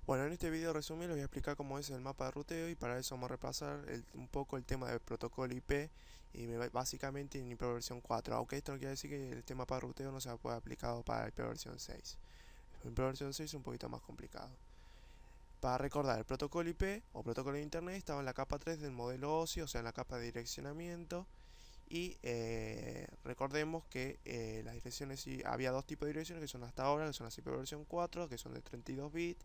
Bueno, en este video resumen les voy a explicar cómo es el mapa de ruteo y para eso vamos a repasar un poco el tema del protocolo IP y básicamente en IP versión 4, aunque esto no quiere decir que este mapa de ruteo no se pueda aplicado para IP versión 6. El IP versión 6 es un poquito más complicado. Para recordar, el protocolo IP o protocolo de internet estaba en la capa 3 del modelo OSI, o sea en la capa de direccionamiento. Y recordemos que las direcciones, había dos tipos de direcciones que son hasta ahora, que son las IP versión 4, que son de 32 bits,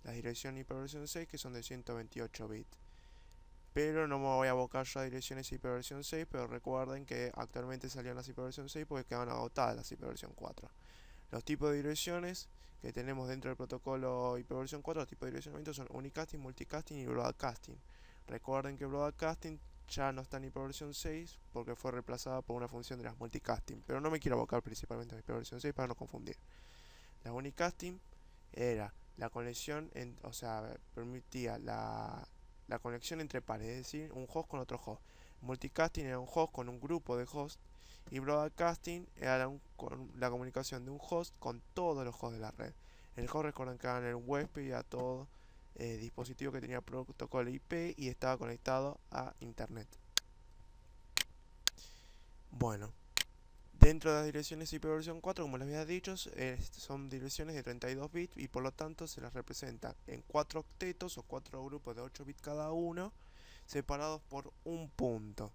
las direcciones IP versión 6, que son de 128 bits. Pero no me voy a abocar yo a direcciones IP versión 6, pero recuerden que actualmente salían las IP versión 6 porque quedaban agotadas las IP versión 4. Los tipos de direcciones que tenemos dentro del protocolo IP versión 4, los tipos de direccionamiento son unicasting, multicasting y broadcasting. Recuerden que broadcasting ya no está en IP versión 6 porque fue reemplazada por una función de las multicasting, pero no me quiero abocar principalmente a IP versión 6 para no confundir. La unicasting era la conexión, o sea, permitía la conexión entre pares, es decir, un host con otro host. Multicasting era un host con un grupo de hosts y broadcasting era la comunicación de un host con todos los hosts de la red. El host, recuerden que era el huésped y a todo dispositivo que tenía protocolo IP y estaba conectado a internet. Bueno, dentro de las direcciones IP versión 4, como les había dicho, son direcciones de 32 bits y por lo tanto se las representa en 4 octetos o 4 grupos de 8 bits cada uno, separados por un punto.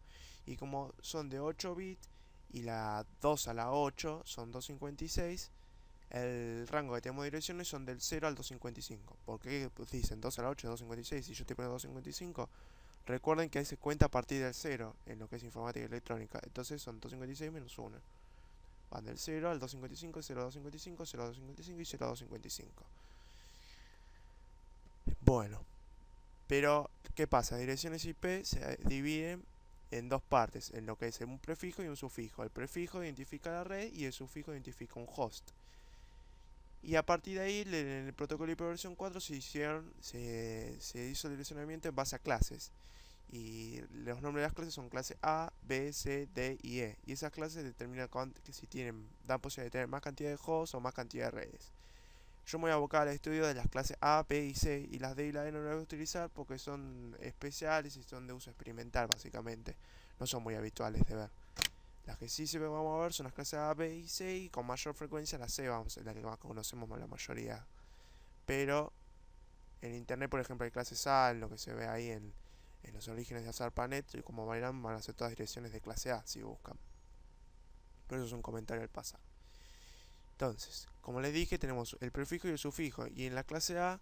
Y como son de 8 bits y la 2 a la 8 son 256, el rango que tenemos de direcciones son del 0 al 255. ¿Por qué dicen 2 a la 8 es 256 y yo estoy poniendo 255? Recuerden que se cuenta a partir del 0 en lo que es informática y electrónica. Entonces son 256 menos 1. Van del 0 al 255, 0 al 255, 0 al 255 y 0 al 255. Bueno, pero ¿qué pasa? Direcciones IP se dividen en dos partes, en lo que es un prefijo y un sufijo. El prefijo identifica la red y el sufijo identifica un host. Y a partir de ahí, en el protocolo IP versión 4 se hizo direccionamiento en base a clases. Y los nombres de las clases son clase A, B, C, D y E. Y esas clases determinan que si dan posibilidad de tener más cantidad de hosts o más cantidad de redes. Yo me voy a abocar al estudio de las clases A, B y C, y las D y la E no las voy a utilizar porque son especiales y son de uso experimental básicamente. No son muy habituales de ver. Las que sí se vamos a ver son las clases A, B y C, y con mayor frecuencia la C, la que más conocemos la mayoría. Pero en internet, por ejemplo, hay clases A, en lo que se ve ahí en los orígenes de ARPANET, y como verán van a ser todas direcciones de clase A si buscan. Pero eso es un comentario al pasar. Entonces, como les dije, tenemos el prefijo y el sufijo. Y en la clase A,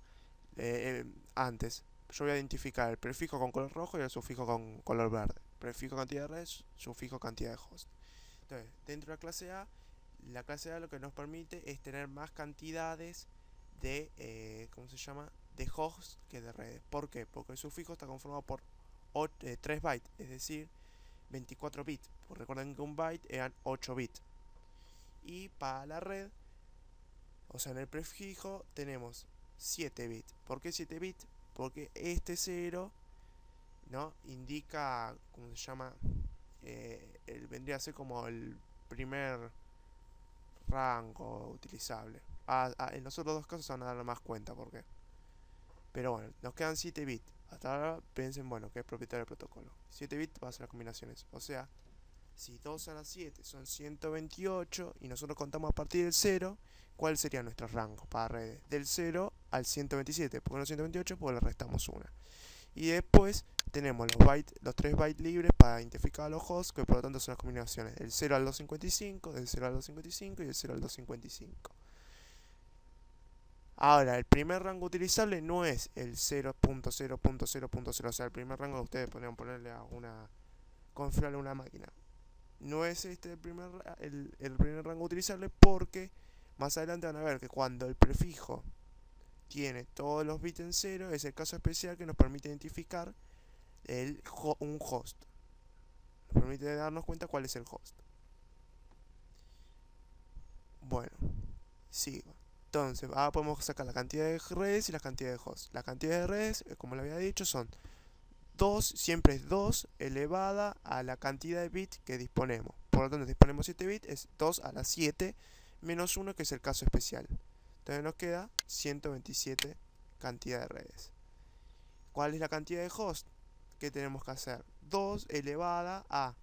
antes, yo voy a identificar el prefijo con color rojo y el sufijo con color verde. Prefijo cantidad de redes, sufijo cantidad de hosts. Entonces, dentro de la clase A lo que nos permite es tener más cantidades de, ¿cómo se llama? De hosts que de redes. ¿Por qué? Porque el sufijo está conformado por 3 bytes, es decir, 24 bits. Pues recuerden que un byte eran 8 bits. Y para la red, o sea, en el prefijo tenemos 7 bits. ¿Por qué 7 bits? Porque este 0, ¿no? Indica, ¿cómo se llama? Vendría a ser como el primer rango utilizable. En los otros dos casos se van a dar más cuenta porque. Pero bueno, nos quedan 7 bits. Hasta ahora piensen, bueno, que es propietario del protocolo. 7 bits para hacer las combinaciones. O sea, si 2 a la 7 son 128 y nosotros contamos a partir del 0, ¿cuál sería nuestro rango para redes? Del 0 al 127. ¿Por qué no 128? Pues le restamos una. Y después tenemos los 3 bytes libres para identificar a los hosts, que por lo tanto son las combinaciones del 0 al 255, del 0 al 255 y del 0 al 255. Ahora, el primer rango utilizable no es el 0.0.0.0, o sea, el primer rango que ustedes podrían ponerle a configurarle a una máquina. No es este el primer rango utilizable porque más adelante van a ver que cuando el prefijo tiene todos los bits en 0 es el caso especial que nos permite identificar un host. Nos permite darnos cuenta cuál es el host. Bueno, sigo. Entonces, ahora podemos sacar la cantidad de redes y la cantidad de hosts. La cantidad de redes, como le había dicho, son 2, siempre es 2 elevada a la cantidad de bits que disponemos. Por lo tanto, si disponemos 7 bits, es 2 a la 7 menos 1, que es el caso especial. Entonces nos queda 127 cantidad de redes. ¿Cuál es la cantidad de hosts que tenemos que hacer? 2 elevada a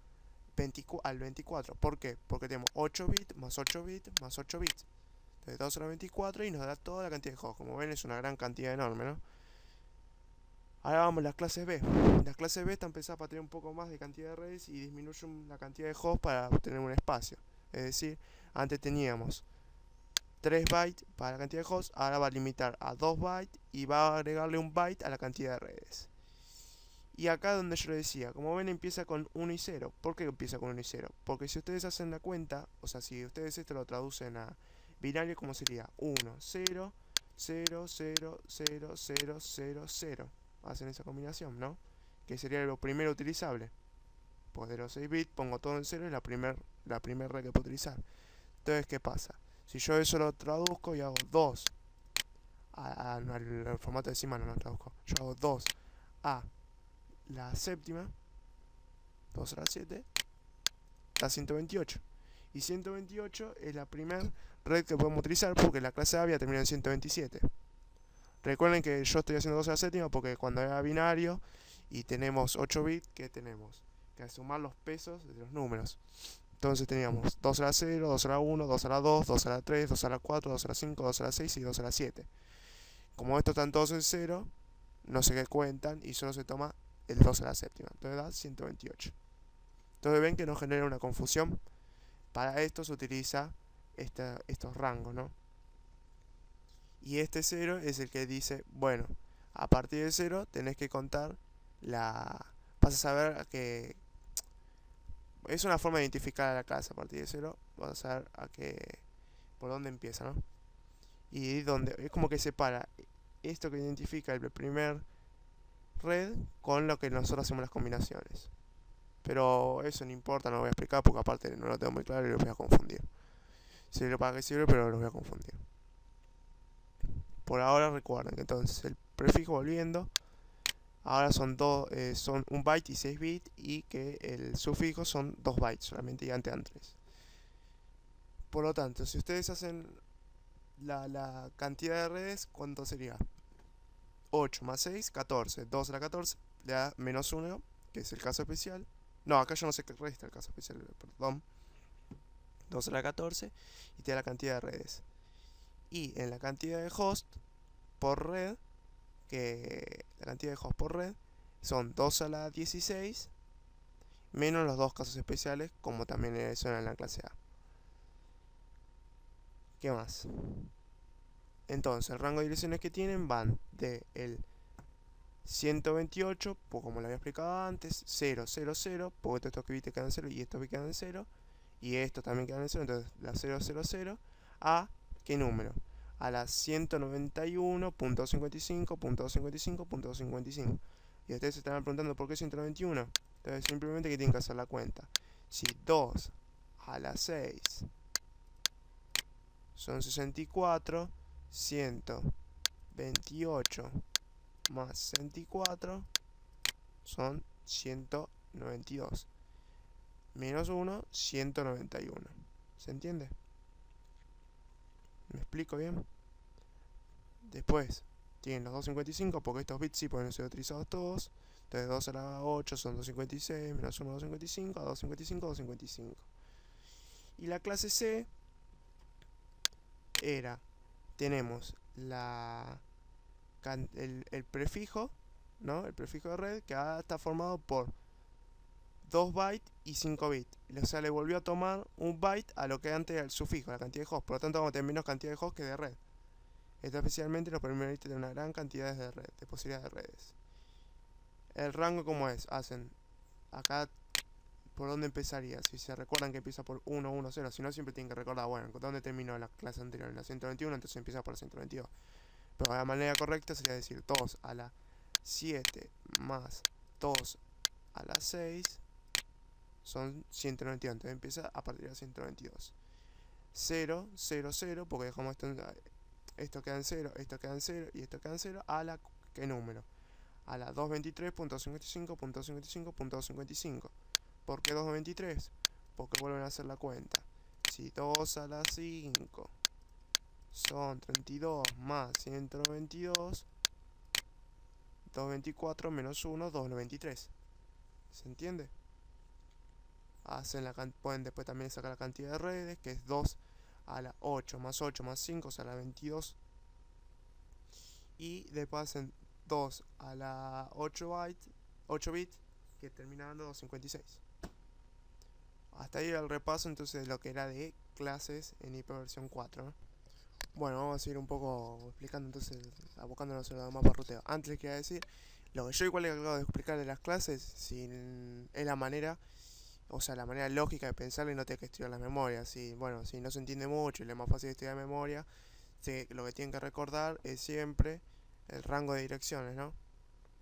al 24. ¿Por qué? Porque tenemos 8 bits más 8 bits más 8 bits. Entonces 2 a la 24 y nos da toda la cantidad de hosts. Como ven, es una gran cantidad enorme, ¿no? Ahora vamos a las clases B. Las clases B están pensadas para tener un poco más de cantidad de redes y disminuyen la cantidad de hosts para obtener un espacio. Es decir, antes teníamos 3 bytes para la cantidad de hosts, ahora va a limitar a 2 bytes y va a agregarle un byte a la cantidad de redes. Y acá donde yo le decía, como ven empieza con 1 y 0. ¿Por qué empieza con 1 y 0? Porque si ustedes hacen la cuenta, o sea, si ustedes esto lo traducen a binario, como sería 1, 0, 0, 0, 0, 0, 0, 0. Hacen esa combinación, ¿no? Que sería lo primero utilizable. Pues de los 6 bits pongo todo en 0 y la primera red que puedo utilizar. Entonces, ¿qué pasa? Si yo eso lo traduzco y hago 2 no, el formato decimal no lo traduzco. Yo hago 2 a la séptima, 2 a la 7, da 128. Y 128 es la primera red que podemos utilizar porque la clase A había terminado en 127. Recuerden que yo estoy haciendo 2 a la séptima porque cuando era binario y tenemos 8 bits, ¿qué tenemos? Que sumar los pesos de los números. Entonces teníamos 2 a la 0, 2 a la 1, 2 a la 2, 2 a la 3, 2 a la 4, 2 a la 5, 2 a la 6 y 2 a la 7. Como estos están todos en 0, no se cuentan y solo se toma el 2 a la séptima. Entonces da 128. Entonces ven que no genera una confusión. Para esto se utiliza estos rangos, ¿no? Y este 0 es el que dice, bueno, a partir de 0 tenés que contar vas a saber que es una forma de identificar a la clase. A partir de 0 vas a saber por dónde empieza, ¿no? Y donde es como que separa esto que identifica el primer red con lo que nosotros hacemos las combinaciones. Pero eso no importa, no lo voy a explicar porque aparte no lo tengo muy claro y lo voy a confundir. Sirve para qué sirve, pero lo voy a confundir. Por ahora recuerden que entonces el prefijo volviendo ahora son un byte y 6 bits y que el sufijo son 2 bytes solamente y antes dan 3. Por lo tanto, si ustedes hacen la cantidad de redes, ¿cuánto sería? 8 más 6, 14. 2 a la 14 le da menos 1, que es el caso especial. No, acá yo no sé qué resta el caso especial, perdón. 2 a la 14 y te da la cantidad de redes. Y en la cantidad de host por red, que la cantidad de host por red son 2 a la 16 menos los dos casos especiales, como también son en la clase A. ¿Qué más? Entonces, el rango de direcciones que tienen van de el 128, pues como lo había explicado antes, 0, 0, 0, porque estos bits quedan en 0 y estos bits quedan en 0, y estos también quedan en 0, entonces la 0, 0, 0, a ¿qué número? A la 191.55.55.55.55. Y ustedes se estarán preguntando por qué 191. Entonces simplemente que tienen que hacer la cuenta. Si 2 a la 6 son 64, 128 más 64 son 192. Menos 1, 191. ¿Se entiende? ¿Me explico bien? Después tienen los 255 porque estos bits sí pueden ser utilizados todos. Entonces 2 a la 8 son 256, menos 1, 255, a 255, 255. Y la clase C tenemos el prefijo, ¿no? El prefijo de red que ahora está formado por 2 bytes y 5 bits. O sea, le volvió a tomar un byte a lo que antes era el sufijo, la cantidad de hosts. Por lo tanto, vamos a tener menos cantidad de hosts que de red. Esto especialmente nos permite tener una gran cantidad de posibilidades de redes. El rango, ¿cómo es? Hacen acá, ¿por dónde empezaría? Si se recuerdan que empieza por 1, 1, 0. Si no, siempre tienen que recordar, bueno, ¿dónde terminó la clase anterior? En la 121, entonces empieza por la 122. Pero la manera correcta sería decir 2 a la 7 más 2 a la 6 son 192. Entonces empieza a partir de la 122. 0, 0, 0, porque dejamos esto queda en 0, esto queda en 0 y esto queda en 0. ¿A la qué número? A la 223.55.55.55. ¿Por qué 223? Porque vuelven a hacer la cuenta. Si 2 a la 5 son 32 más 192, 224 menos 1, 293. ¿Se entiende? Pueden después también sacar la cantidad de redes, que es 2 a la 8 más 8 más 5, o sea, a la 22. Y después hacen 2 a la 8 bits, que termina dando 256. Hasta ahí el repaso entonces de lo que era de clases en IP versión 4, ¿no? Bueno, vamos a seguir un poco explicando entonces, abocándonos a los demás parruteos. Antes les quería decir, lo que yo igual le acabo de explicar de las clases, es la manera, o sea, la manera lógica de pensar y no tener que estudiar las memorias. Bueno, si no se entiende mucho y es más fácil estudiar memoria, lo que tienen que recordar es siempre el rango de direcciones, ¿no?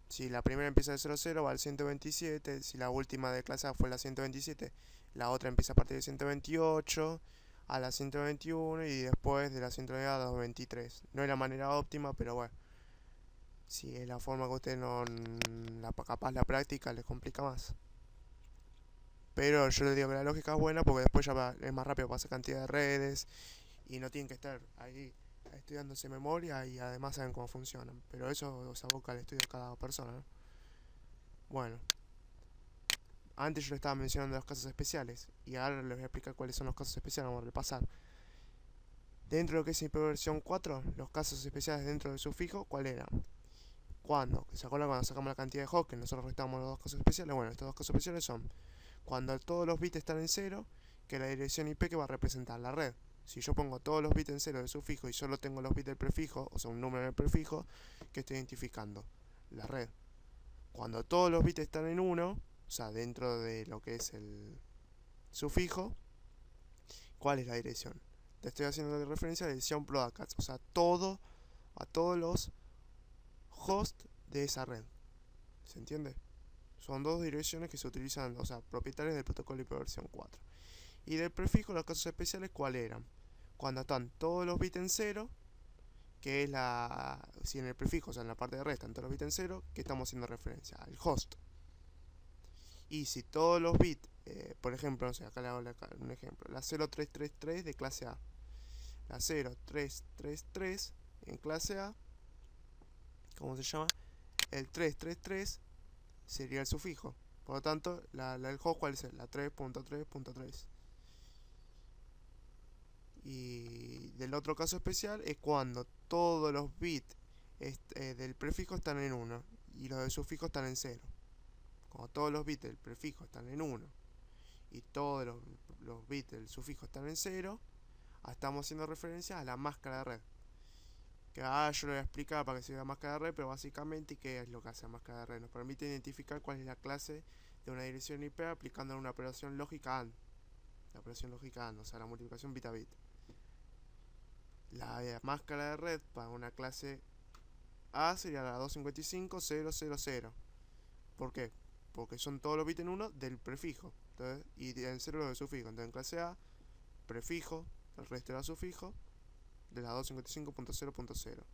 Si la primera empieza de 00 va al 127, si la última de clase A fue la 127, la otra empieza a partir de 128 a la 121 y después de la 120 a la 223. No es la manera óptima, pero bueno, si es la forma que ustedes no, capaz la práctica les complica más. Pero yo les digo que la lógica es buena porque después ya es más rápido pasar cantidad de redes y no tienen que estar ahí estudiándose memoria y además saben cómo funcionan. Pero eso se aboca al estudio de cada persona, ¿no? Bueno, antes yo les estaba mencionando los casos especiales y ahora les voy a explicar cuáles son los casos especiales. Vamos a repasar. Dentro de lo que es IP versión 4, los casos especiales dentro del sufijo, ¿cuáles eran? ¿Se acuerdan cuando sacamos la cantidad de hosts que nosotros restamos los dos casos especiales? Bueno, estos dos casos especiales son cuando todos los bits están en 0, que es la dirección IP que va a representar la red. Si yo pongo todos los bits en 0 del sufijo y solo tengo los bits del prefijo, o sea, un número en el prefijo, que estoy identificando la red. Cuando todos los bits están en 1, o sea, dentro de lo que es el sufijo, ¿cuál es la dirección? Te estoy haciendo referencia a la dirección broadcast, o sea, a todos los hosts de esa red. ¿Se entiende? Son dos direcciones que se utilizan, o sea, propietarias del protocolo IP versión 4. Y del prefijo, los casos especiales, ¿cuáles eran? Cuando están todos los bits en 0, que es si en el prefijo, o sea, en la parte de red están todos los bits en 0, que estamos haciendo referencia al host. Y si todos los bits, por ejemplo, no sé, acá le hago un ejemplo, la 0333 de clase A, la 0333 en clase A, ¿cómo se llama? El 333 sería el sufijo. Por lo tanto, el host, ¿cuál es? La 3.3.3. Y del otro caso especial es cuando todos los bits del prefijo están en 1 y los del sufijo están en 0. Cuando todos los bits del prefijo están en 1 y todos los bits del sufijo están en 0, estamos haciendo referencia a la máscara de red. Que yo lo voy a explicar para que se vea máscara de red, pero básicamente, ¿qué es lo que hace la máscara de red? Nos permite identificar cuál es la clase de una dirección IP aplicando una operación lógica AND. La operación lógica AND, o sea, la multiplicación bit a bit. La máscara de red para una clase A sería la 255.000. ¿Por qué? Porque son todos los bits en 1 del prefijo. Entonces, y en 0 los del sufijo. Entonces en clase A, prefijo, el resto era sufijo, de la 255.0.0.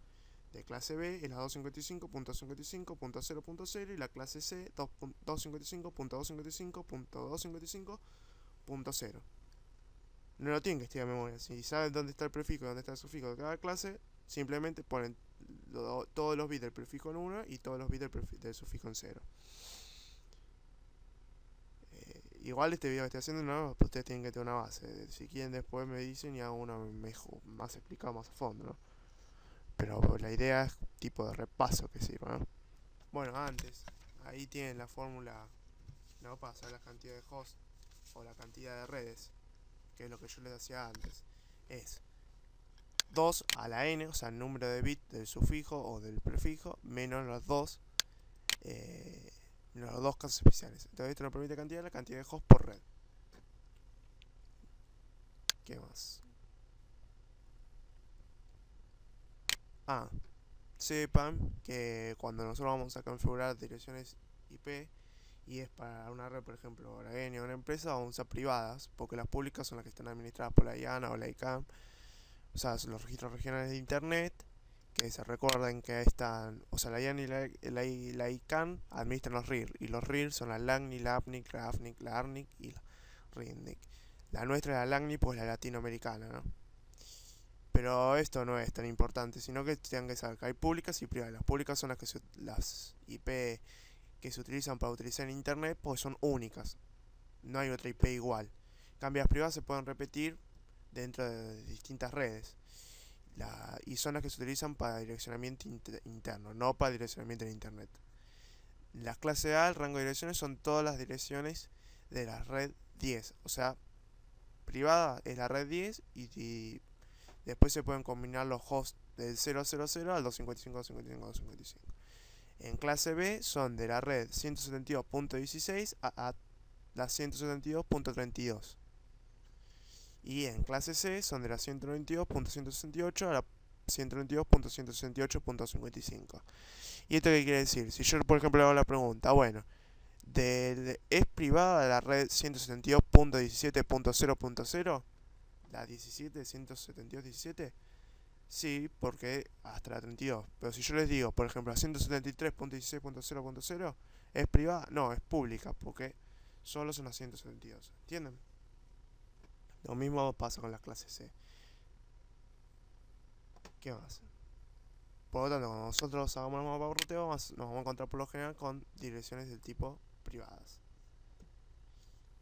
De clase B es la 255.55.0.0 y la clase C 255.255.255.0. No lo tienen que estudiar de memoria. Si saben dónde está el prefijo y dónde está el sufijo de cada clase, simplemente ponen todos los bits del prefijo en 1 y todos los bits del sufijo en 0. Igual este video que estoy haciendo, no, pues ustedes tienen que tener una base. Si quieren después me dicen y hago uno mejor, más explicado, más a fondo, ¿no? Pero la idea es tipo de repaso que sirva, ¿no? Bueno, antes, ahí tienen la fórmula, no pasa la cantidad de hosts o la cantidad de redes, que es lo que yo les decía antes. Es 2 a la n, o sea, el número de bits del sufijo o del prefijo, menos los dos casos especiales. Entonces esto nos permite la cantidad de hosts por red. ¿Qué más? Sepan que cuando nosotros vamos a configurar direcciones IP y es para una red, por ejemplo, la ENI o una empresa, vamos a usar privadas, porque las públicas son las que están administradas por la IANA o la ICANN, o sea, son los registros regionales de internet, que se recuerden que están, o sea, la IANA y la ICANN administran los RIR, y los RIR son la LACNI, la APNIC, la AFNIC, la ARNIC y la RINDIC. La nuestra es la LACNI, pues la latinoamericana, ¿no? Pero esto no es tan importante, sino que tengan que saber que hay públicas y privadas. Las públicas son las IP que se utilizan para utilizar en internet, pues son únicas. No hay otra IP igual. En cambio, las privadas se pueden repetir dentro de distintas redes. Y son las que se utilizan para direccionamiento interno, no para direccionamiento en internet. Las clases A, el rango de direcciones, son todas las direcciones de la red 10. O sea, privada es la red 10 y después se pueden combinar los hosts del 000 al 255.255.255. En clase B son de la red 172.16 a la 172.32. Y en clase C son de la 192.168 a la 192.168.55. ¿Y esto qué quiere decir? Si yo, por ejemplo, le hago la pregunta, bueno, ¿es privada la red 172.17.0.0? ¿La 17, 172.17? Sí, porque hasta la 32. Pero si yo les digo, por ejemplo, la 173.16.0.0, ¿es privada? No, es pública, porque solo son las 172. ¿Entienden? Lo mismo pasa con las clases C. ¿Qué más? Por lo tanto, cuando nosotros hagamos el mapa de ruteo, nos vamos a encontrar por lo general con direcciones del tipo privadas.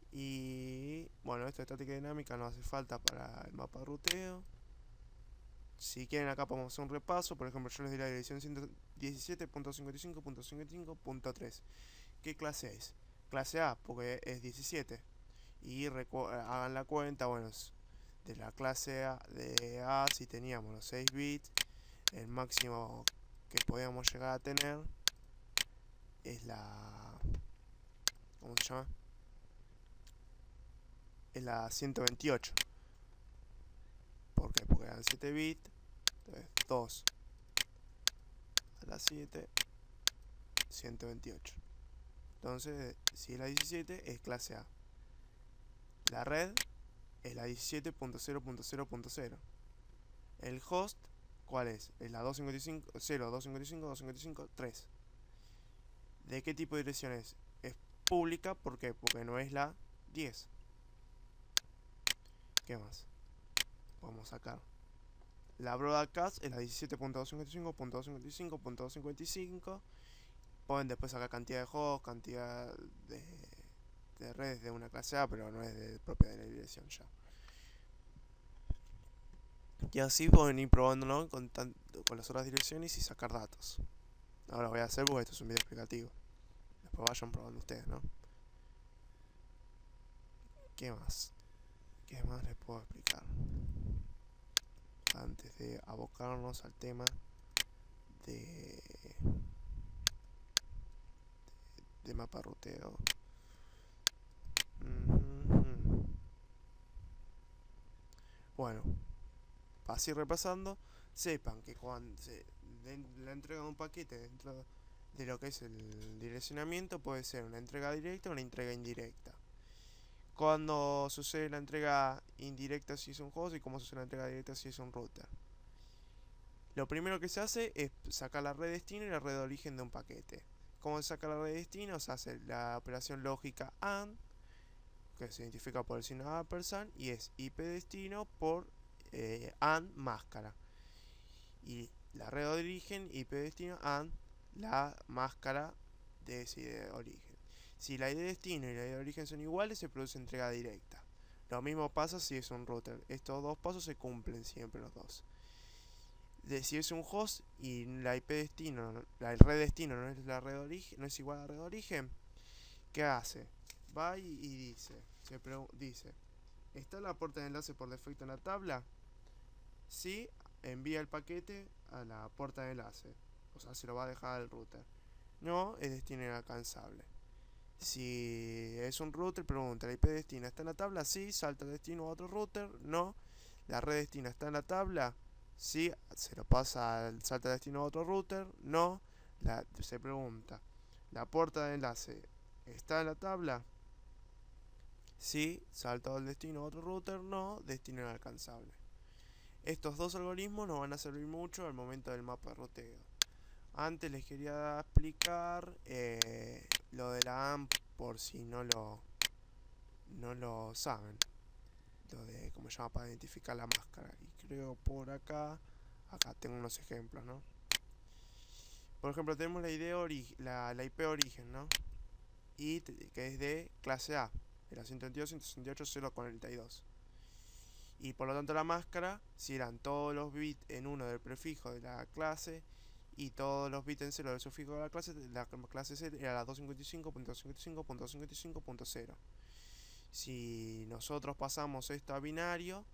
Y bueno, esta estática dinámica no hace falta para el mapa de ruteo. Si quieren, acá podemos hacer un repaso. Por ejemplo, yo les di la dirección 117.55.55.3. ¿Qué clase es? Clase A, porque es 17. Y hagan la cuenta, bueno, de la clase A, si teníamos los 6 bits, el máximo que podíamos llegar a tener es la... ¿Cómo se llama? Es la 128. ¿Por qué? Porque eran 7 bits. Entonces 2 a la 7, 128. Entonces, si es la 17, es clase A. La red es la 17.0.0.0. El host, ¿cuál es? Es la 255, 0, 255, 255, 3. ¿De qué tipo de dirección es? Es pública, ¿por qué? Porque no es la 10. ¿Qué más? Vamos a sacar. La broadcast es la 17.255.255.255. Pueden después sacar cantidad de hosts, cantidad de redes de una clase A, pero no es propia de la dirección ya. Y así pueden ir probándolo con las otras direcciones y sacar datos. Ahora lo voy a hacer porque esto es un video explicativo. Después vayan probando ustedes, ¿no? ¿Qué más? ¿Qué más les puedo explicar? Antes de abocarnos al tema de mapa ruteo. Bueno, así repasando, sepan que cuando se la entrega de un paquete dentro de lo que es el direccionamiento puede ser una entrega directa o una entrega indirecta. Cuando sucede la entrega indirecta si es un host y cómo sucede la entrega directa si es un router. Lo primero que se hace es sacar la red destino y la red de origen de un paquete. ¿Cómo se saca la red destino? Se hace la operación lógica AND, que se identifica por el signo ampersand, y es IP destino por AND máscara. Y la red de origen, IP destino, AND la máscara de ese ID de origen. Si la ID de destino y la ID de origen son iguales, se produce entrega directa. Lo mismo pasa si es un router. Estos dos pasos se cumplen siempre los dos. Si es un host y la IP destino, la red destino no es la red de origen, no es igual a la red de origen, ¿qué hace? Va y dice, ¿está la puerta de enlace por defecto en la tabla? Sí, envía el paquete a la puerta de enlace, o sea, se lo va a dejar al router. No, es destino inalcanzable. Si es un router, pregunta, ¿la IP destino está en la tabla? Sí, salta el destino a otro router. No, la red destino está en la tabla. Sí, se lo pasa al salta de destino a otro router. No, se pregunta, ¿la puerta de enlace está en la tabla? Sí, salta al destino a otro router. No, destino inalcanzable. Estos dos algoritmos nos van a servir mucho al momento del mapa de ruteo. Antes les quería explicar lo de la AMP por si no lo saben. Lo de cómo se llama para identificar la máscara. Y creo por acá. Acá tengo unos ejemplos, ¿no? Por ejemplo, tenemos la IP origen, ¿no? Y que es de clase A, era 192.168.0.42. Y por lo tanto la máscara, si eran todos los bits en 1 del prefijo de la clase y todos los bits en 0 del sufijo de la clase C era la 255.255.255.0. Si nosotros pasamos esto a binario,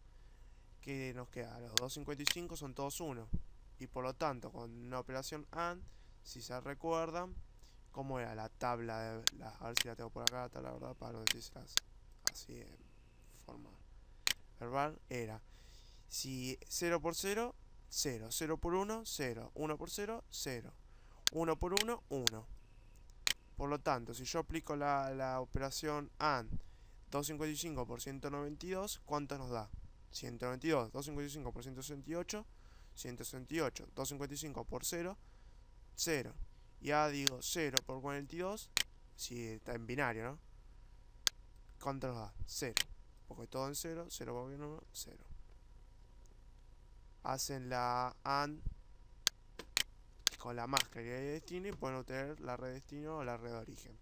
¿qué nos queda? Los 255 son todos 1. Y por lo tanto, con una operación AND, si se recuerdan, ¿cómo era la tabla de a ver si la tengo por acá, la tabla, verdad, para no decírselas así en forma verbal? Era si 0 por 0, 0, 0 por 1, 0, 1 por 0, 0, 1 por 1, 1. Por lo tanto, si yo aplico la operación AND 255 por 192, ¿cuánto nos da? 192, 255 por 168, 168, 255 por 0, 0. Y ahora digo 0 por 42, si está en binario, ¿no? ¿Cuánto nos da? 0. Porque todo en 0, 0 por 1, 0. Hacen la AND con la máscara y el destino y pueden obtener la red de destino o la red de origen.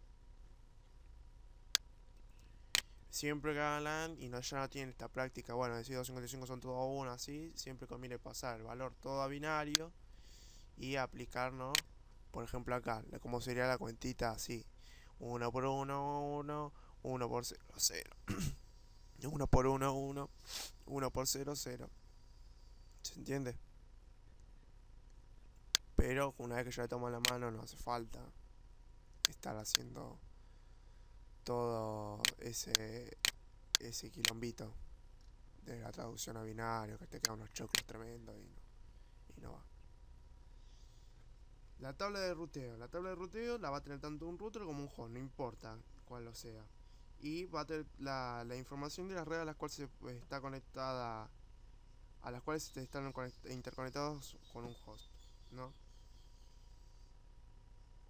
Siempre que hagan la AND y ya no tienen esta práctica, bueno, decir 255 son todo uno, así, siempre conviene pasar el valor todo a binario y aplicar, ¿no? Por ejemplo acá, como sería la cuentita así. 1 por 1, 1, 1 por 0, 0. 1 por 1, 1, 1 por 0, 0. ¿Se entiende? Pero una vez que ya le tomo la mano no hace falta estar haciendo todo ese quilombito de la traducción a binario, que te quedan unos choclos tremendos y no va. La tabla de ruteo. La tabla de ruteo la va a tener tanto un router como un host, no importa cuál lo sea. Y va a tener la información de las redes a las cuales se está conectada, a las cuales están interconectados con un host, ¿no?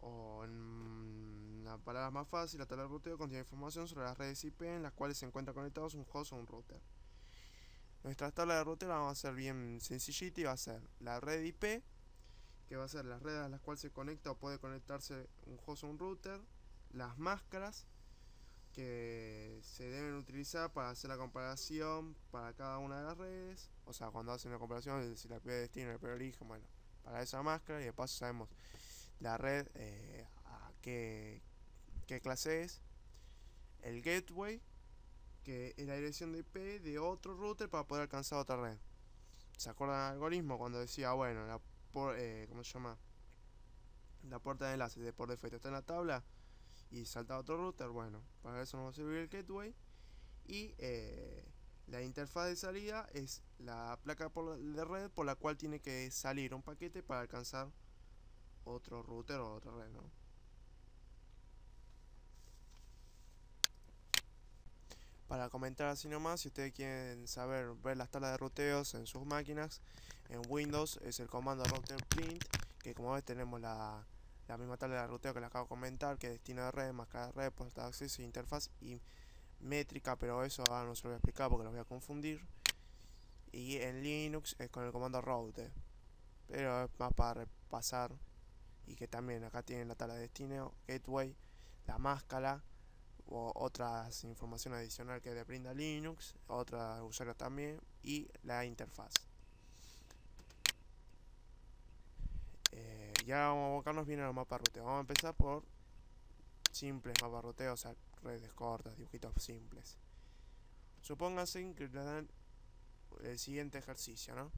O en palabras más fáciles, la tabla de ruteo contiene información sobre las redes IP en las cuales se encuentran conectados un host o un router. Nuestra tabla de ruteo la vamos a hacer bien sencillita y va a ser la red IP, que va a ser las redes a las cuales se conecta o puede conectarse un host o un router, las máscaras que se deben utilizar para hacer la comparación para cada una de las redes, o sea, cuando hacen una comparación, es decir, la IP de destino y la IP de origen, bueno, para esa máscara, y de paso sabemos la red a qué clase es, el gateway, que es la dirección de IP de otro router para poder alcanzar otra red. ¿Se acuerdan del algoritmo cuando decía, bueno, ¿cómo se llama? La puerta de enlace de por defecto está en la tabla y salta a otro router? Bueno, para eso nos va a servir el gateway. Y la interfaz de salida es la placa de red por la cual tiene que salir un paquete para alcanzar otro router o otra red, ¿no? Para comentar así nomás, si ustedes quieren saber ver las tablas de ruteos en sus máquinas, en Windows es el comando router print, que como ves tenemos la misma tabla de ruteo que les acabo de comentar, que es destino de red, máscara de red, puerta de acceso, interfaz y métrica, pero eso ahora no se lo voy a explicar porque los voy a confundir. Y en Linux es con el comando route, pero es más para repasar. Y que también acá tienen la tabla de destino, gateway, la máscara o otras información adicional que le brinda Linux, otra usuario también, y la interfaz. Y ahora vamos a abocarnos bien a los mapas ruteo. Vamos a empezar por simples mapas ruteo, o sea, redes cortas, dibujitos simples. Supónganse que le dan el siguiente ejercicio, ¿no?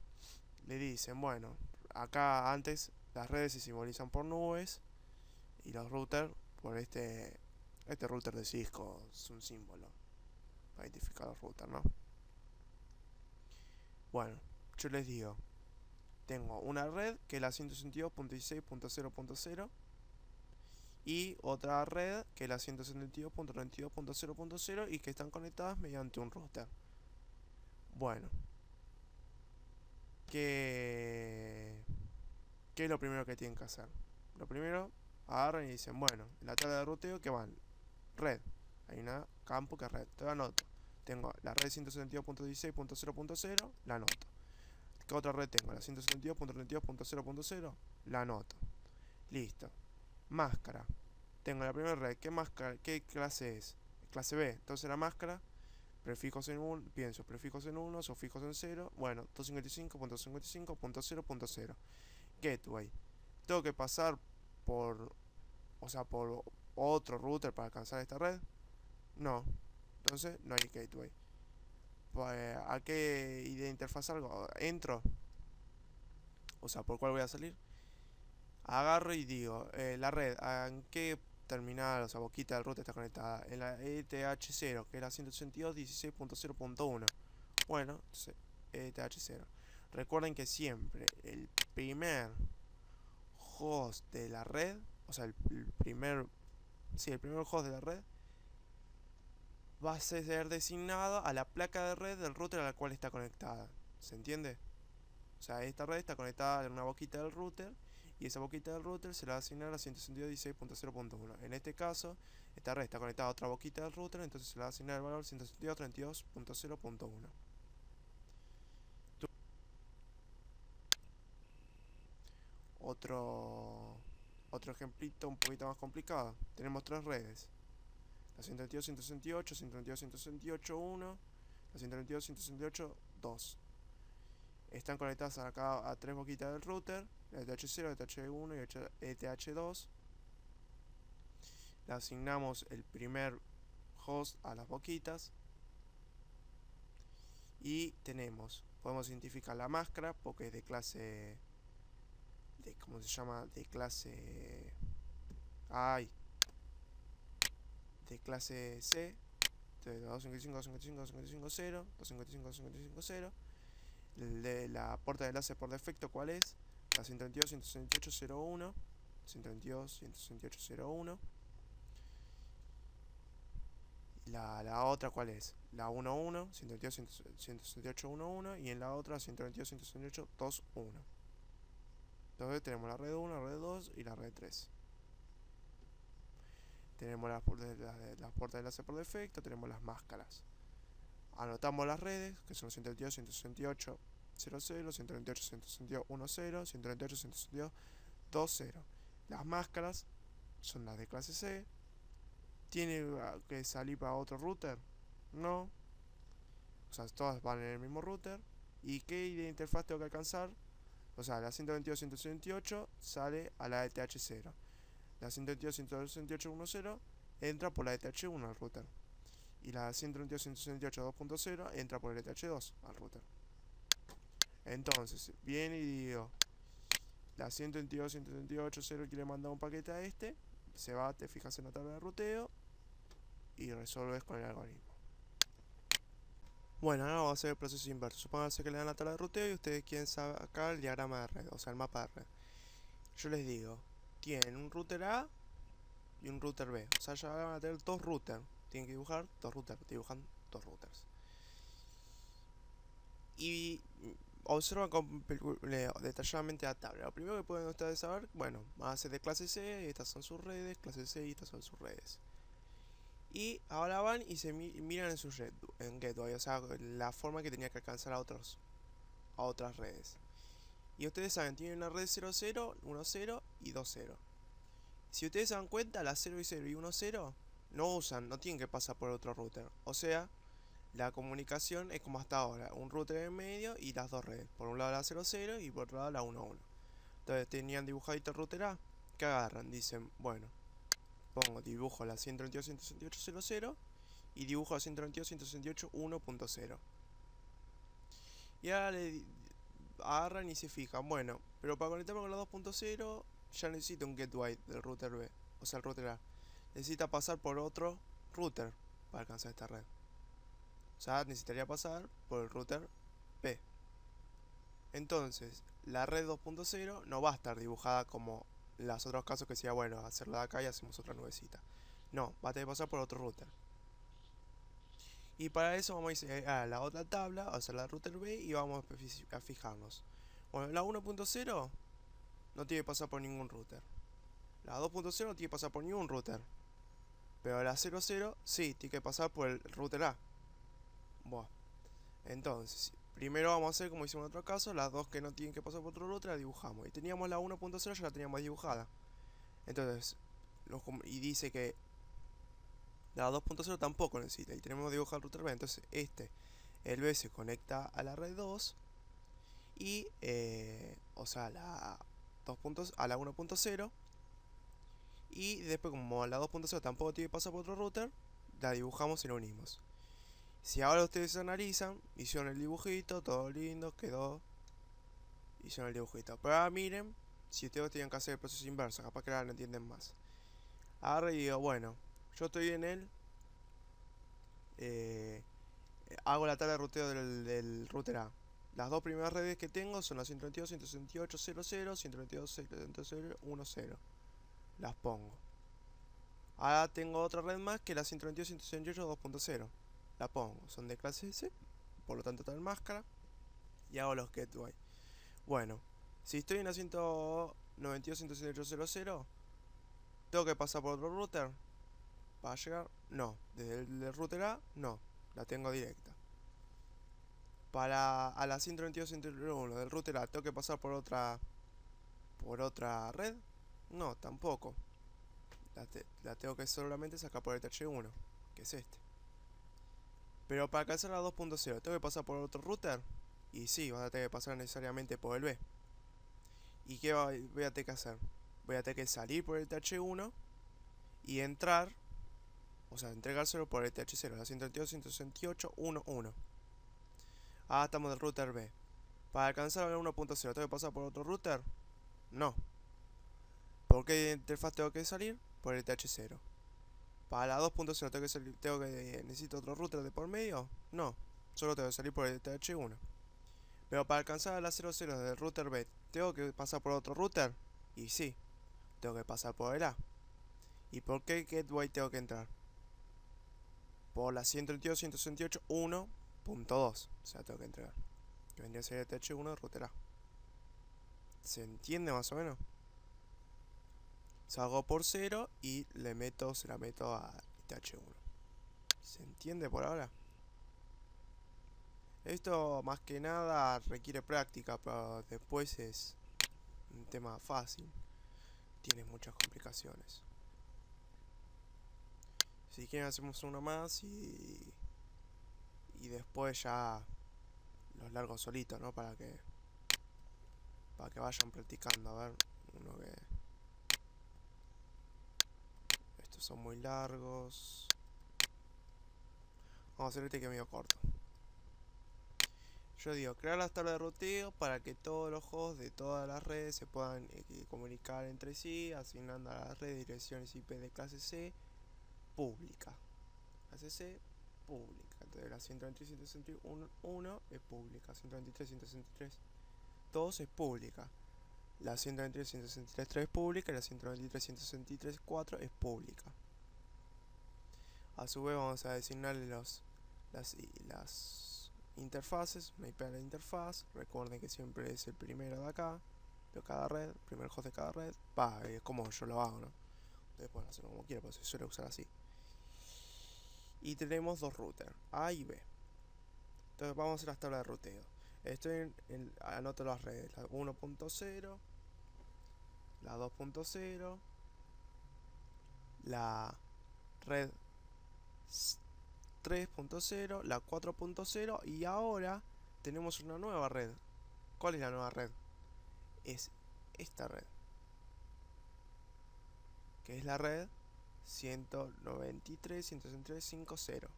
Le dicen, bueno, acá antes las redes se simbolizan por nubes y los routers por este router de Cisco es un símbolo para identificar los routers, ¿no? Bueno, yo les digo, tengo una red que es la 162.16.0.0 y otra red que es la 172.92.0.0 y que están conectadas mediante un router. Bueno, ¿qué es lo primero que tienen que hacer? Lo primero, agarran y dicen, bueno, en la tabla de ruteo que van red, hay una campo que es red, te lo anoto. Tengo la red 172.16.0.0, la anoto. ¿Qué otra red tengo? La 172.32.0.0. La anoto. Listo. Máscara. Tengo la primera red. ¿Qué máscara? ¿Qué clase es? Clase B. Entonces la máscara. Prefijos en 1. Pienso. Prefijos en 1. Sufijos en 0. Bueno. 255.55.0.0. Gateway. Tengo que pasar por... O sea, por otro router para alcanzar esta red. No. Entonces no hay gateway. Pues, ¿a qué interfaz algo? Entro. O sea, ¿por cuál voy a salir? Agarro y digo, la red, ¿en qué terminal, o sea, boquita del router está conectada? En la ETH0, que es la 162.16.0.1. Bueno, entonces, ETH0. Recuerden que siempre el primer host de la red, o sea, el primer host de la red va a ser designado a la placa de red del router a la cual está conectada. ¿Se entiende? O sea, esta red está conectada en una boquita del router y esa boquita del router se la va a asignar a 162.16.0.1. En este caso, esta red está conectada a otra boquita del router, entonces se le va a asignar el valor 162.32.0.1. Otro ejemplito un poquito más complicado. Tenemos tres redes. La 192.168, 192.168.1, la 192.168.2. Están conectadas acá a tres boquitas del router, ETH0, ETH1 y ETH2. Le asignamos el primer host a las boquitas. Y podemos identificar la máscara porque es de clase... ¿cómo se llama? De clase... de clase C. Entonces 255.255.0, 255.255.0. El de la puerta de enlace por defecto, ¿cuál es? La 192.168.0.1. 192.168.0.1. La otra, ¿cuál es? La 1.1, 192.168.1.1. Y en la otra, 192.168.2.1. Entonces tenemos la red 1, la red 2 y la red 3. Tenemos las puertas de enlace por defecto, tenemos las máscaras. Anotamos las redes, que son 192.168.0.0, 198.168.1.0, 198.168.2.0. Las máscaras son las de clase C. ¿Tiene que salir para otro router? No. O sea, todas van en el mismo router. ¿Y qué interfaz tengo que alcanzar? O sea, la 192.168 sale a la ETH0. La 192.168.1.0 entra por la ETH1 al router. Y la 192.168.2.0 entra por el ETH2 al router. Entonces, viene y digo, la 192.168.0 quiere mandar un paquete a este. Se va, te fijas en la tabla de ruteo y resuelves con el algoritmo. Bueno, ahora vamos a hacer el proceso inverso. Supónganse que le dan la tabla de ruteo y ustedes quieren sacar el diagrama de red, o sea, el mapa de red. Yo les digo, tienen un router A y un router B. O sea, ya van a tener dos routers. Tienen que dibujar dos routers. Dibujan dos routers. Y observan detalladamente la tabla. Lo primero que pueden ustedes saber, bueno, van a ser de clase C, estas son sus redes, clase C y estas son sus redes. Y ahora van y se miran en su red, en gateway, o sea, la forma que tenía que alcanzar a otras redes. Y ustedes saben, tienen una red 00, 10 y 20. Si ustedes se dan cuenta, la 0 y 0 y 10 no tienen que pasar por otro router. O sea, la comunicación es como hasta ahora, un router en medio y las dos redes. Por un lado la 00 y por otro lado la 11. Entonces tenían dibujadito el router A, que agarran, dicen, bueno, dibujo la 192.168.0.0 y dibujo la 192.168.1.0. Y ahora le agarran y se fijan, bueno, pero para conectarme con la 2.0 ya necesito un gateway del router B, o sea el router A. Necesita pasar por otro router para alcanzar esta red. O sea, necesitaría pasar por el router B. Entonces, la red 2.0 no va a estar dibujada como los otros casos que decía, bueno, hacerla de acá y hacemos otra nubecita. No, va a tener que pasar por otro router. Y para eso vamos a ir a la otra tabla, o sea, la router B, y vamos a fijarnos. Bueno, la 1.0 no tiene que pasar por ningún router. La 2.0 no tiene que pasar por ningún router. Pero la 00 sí, tiene que pasar por el router A. Bueno, entonces, Primero vamos a hacer como hicimos en otro caso, las dos que no tienen que pasar por otro router las dibujamos. Y teníamos la 1.0, ya la teníamos dibujada. Entonces, y dice que la 2.0 tampoco necesita. Y tenemos dibujado el router B. Entonces, el B se conecta a la red 2. Y, o sea, a la 1.0. Y después, como la 2.0 tampoco tiene que pasar por otro router, la dibujamos y la unimos. Si ahora ustedes analizan, hicieron el dibujito, todo lindo, quedó. Hicieron el dibujito. Pero ahora miren, si ustedes tienen que hacer el proceso inverso, capaz que ahora no entienden más. Ahora digo, bueno, yo estoy en él. Hago la tabla de ruteo del router A. Las dos primeras redes que tengo son las 192.168.0.0, 192.168.0.1.0. Las pongo. Ahora tengo otra red más que la 192.168.2.0. La pongo. Son de clase S, por lo tanto está en máscara. Y hago los gateway. Bueno, si estoy en la 192.168.0.0, ¿tengo que pasar por otro router para llegar? No. Desde el router A, no. La tengo directa. A la 192.168.1 del router A, ¿tengo que pasar por otra red? No, tampoco. La tengo que solamente sacar por el TH1, que es este. Pero para alcanzar la 2.0, ¿tengo que pasar por otro router? Y sí, vas a tener que pasar necesariamente por el B. ¿Y qué voy a tener que hacer? Voy a tener que salir por el TH1 y entrar, o sea, entregárselo por el TH0, la 192.168.1.1. Ah, estamos del router B. Para alcanzar el 1.0, ¿tengo que pasar por otro router? No. ¿Por qué interfaz tengo que salir? Por el TH0. Para la 2.0 necesito otro router de por medio. No, solo tengo que salir por el TH1. Pero para alcanzar a la 00 del router B, ¿tengo que pasar por otro router? Y sí, tengo que pasar por el A. ¿Y por qué gateway tengo que entrar? Por la 192.168.1.2. O sea, tengo que entregar. Que vendría a ser el TH1 del router A. ¿Se entiende más o menos? Salgo por 0 y se la meto a TH1. ¿Se entiende por ahora? Esto más que nada requiere práctica, pero después es un tema fácil. Tiene muchas complicaciones. Si quieren hacemos uno más y después ya los largo solito, ¿no? Para que vayan practicando. A ver, uno que... Estos son muy largos. Vamos a hacer este que es medio corto. Yo digo, crear las tablas de ruteo para que todos los hosts de todas las redes se puedan comunicar entre sí, asignando a las redes direcciones IP de clase C pública. Clase C pública. Entonces la 123.161 es pública, 123.163.2 es pública, la 123.163.3 es pública y la 123.163.4 es pública. A su vez vamos a designarle las interfaces, una IP a la interfaz. Recuerden que siempre es el primero de acá, de cada red, el primer host de cada red. Es como yo lo hago, ¿no? Ustedes pueden hacerlo como quieran, pero se suele usar así. Y tenemos dos routers, A y B. Entonces vamos a hacer las tablas de ruteo. Anoto las redes, la 1.0, la 2.0, la red 3.0, la 4.0 y ahora tenemos una nueva red. ¿Cuál es la nueva red? Es esta red, que es la red 193.163.50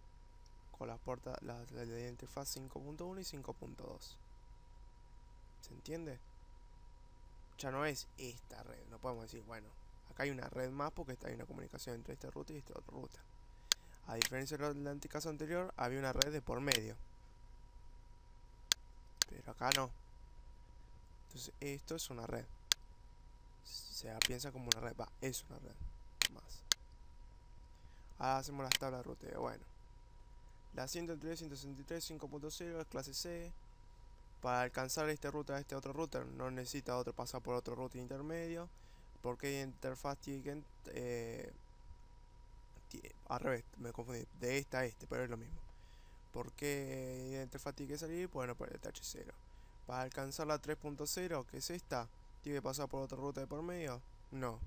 con las puertas, la interfaz 5.1 y 5.2. ¿Se entiende? Ya no es esta red, no podemos decir, bueno, acá hay una red más porque hay una comunicación entre este router y este otro router. A diferencia del caso anterior, había una red de por medio, pero acá no. Entonces esto es una red, se piensa como una red, es una red más. Ahora hacemos las tablas de ruteo. Bueno, la 103.163.5.0 es clase C. Para alcanzar este router a este otro router no necesita pasar por otro router intermedio, porque interfaz tiene que al revés, me confundí, de esta a este, pero es lo mismo. ¿Por qué interfaz tiene que salir? Bueno, por el TH0. Para alcanzar la 3.0, que es esta, ¿tiene que pasar por otra ruta de por medio? No.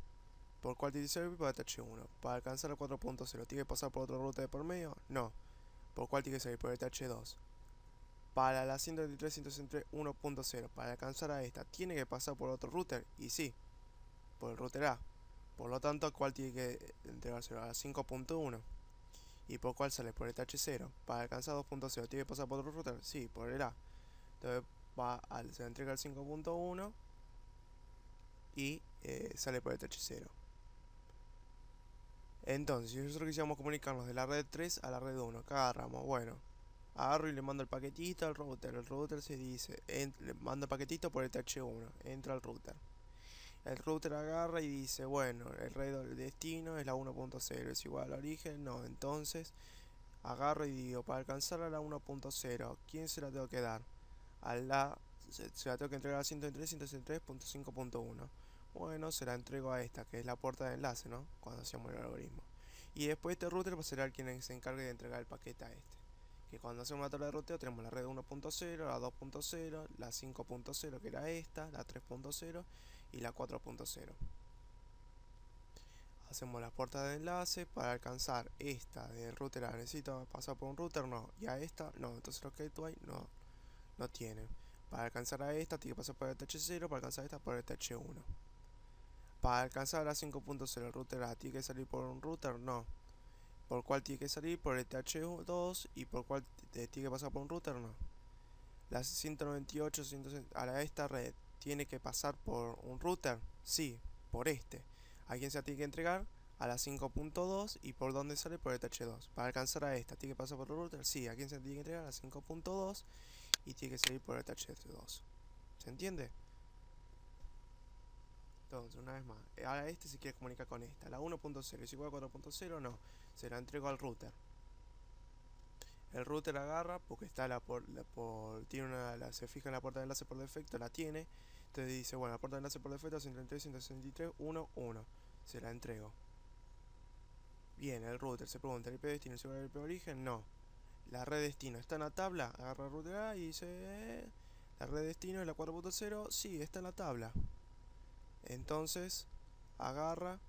¿Por cuál tiene que salir? Por el TH1. Para alcanzar la 4.0, ¿tiene que pasar por otra ruta de por medio? No. ¿Por cuál tiene que salir? Por el TH2. Para la 123.163 1.0, para alcanzar a esta, ¿tiene que pasar por otro router? Y sí, por el router A. Por lo tanto, ¿cuál tiene que entregárselo? A la 5.1. ¿Y por cuál sale? Por el TH0. Para alcanzar 2.0, ¿tiene que pasar por otro router? Sí, por el A. Entonces se entrega al 5.1 y sale por el TH0. Entonces, si nosotros quisiéramos comunicarnos de la red 3 a la red 1, ¿qué agarramos? Bueno, agarro y le mando el paquetito al router. El router se dice, le mando el paquetito por el TH1, entra al router. El router agarra y dice, bueno, el red del destino es la 1.0, es igual al origen, no, entonces agarro y digo, para alcanzar a la 1.0, ¿quién se la tengo que dar? Se la tengo que entregar a 103.163.5.1. Bueno, se la entrego a esta, que es la puerta de enlace, ¿no? Cuando hacemos el algoritmo. Y después este router pues será quien se encargue de entregar el paquete a este. Que cuando hacemos la tabla de ruteo tenemos la red 1.0, la 2.0, la 5.0 que era esta, la 3.0 y la 4.0. Hacemos las puertas de enlace. Para alcanzar esta del router A, ¿necesito pasar por un router? No. Y a esta, no. Entonces los gateway no tienen. Para alcanzar a esta tiene que pasar por el TH0, para alcanzar a esta por el TH1. Para alcanzar a la 5.0 el router A tiene que salir por un router, no. ¿Por cuál tiene que salir? Por el TH2. ¿Y por cuál tiene que pasar por un router? No. La 198, a esta red tiene que pasar por un router, sí, por este. ¿A quién se la tiene que entregar? A la 5.2. ¿Y por dónde sale? Por el TH2. Para alcanzar a esta, ¿tiene que pasar por el router? Sí. ¿A quién se la tiene que entregar? A la 5.2. Y tiene que salir por el TH2. ¿Se entiende? Entonces, una vez más, ahora este se quiere comunicar con esta. La 1.0 es igual a 4.0, no. Se la entrego al router. El router agarra, porque está se fija en la puerta de enlace por defecto, la tiene. Entonces dice, bueno, la puerta de enlace por defecto es 133.163.1.1. Se la entrego. Bien, el router se pregunta, ¿el IP destino es igual al IP origen? No. La red destino está en la tabla. Agarra el router A y dice, la red destino es la 4.0. Sí, está en la tabla. Entonces, agarra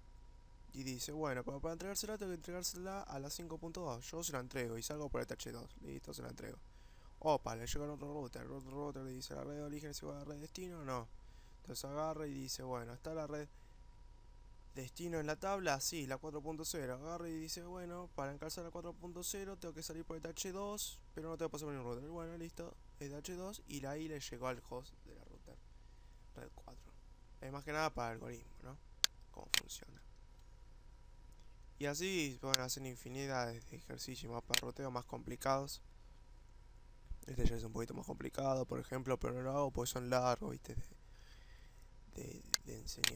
y dice, bueno, para entregársela tengo que entregársela a la 5.2. Yo se la entrego y salgo por el TH2. Listo, se la entrego. Opa, le llega el otro router. El otro router le dice, ¿la red de origen es igual a la red de destino? No. Entonces agarra y dice, bueno, ¿está la red destino en la tabla? Sí, la 4.0. Agarra y dice, bueno, para alcanzar la 4.0 tengo que salir por el TH2, pero no tengo que pasar por ningún router. Bueno, listo, el TH2 y ahí le llegó al host de la router red 4. Es más que nada para el algoritmo, ¿no? Cómo funciona. Y así pueden hacer infinidad de ejercicios, mapas roteo más complicados. Este ya es un poquito más complicado, por ejemplo, pero no lo hago porque son largos, ¿viste? De enseñar.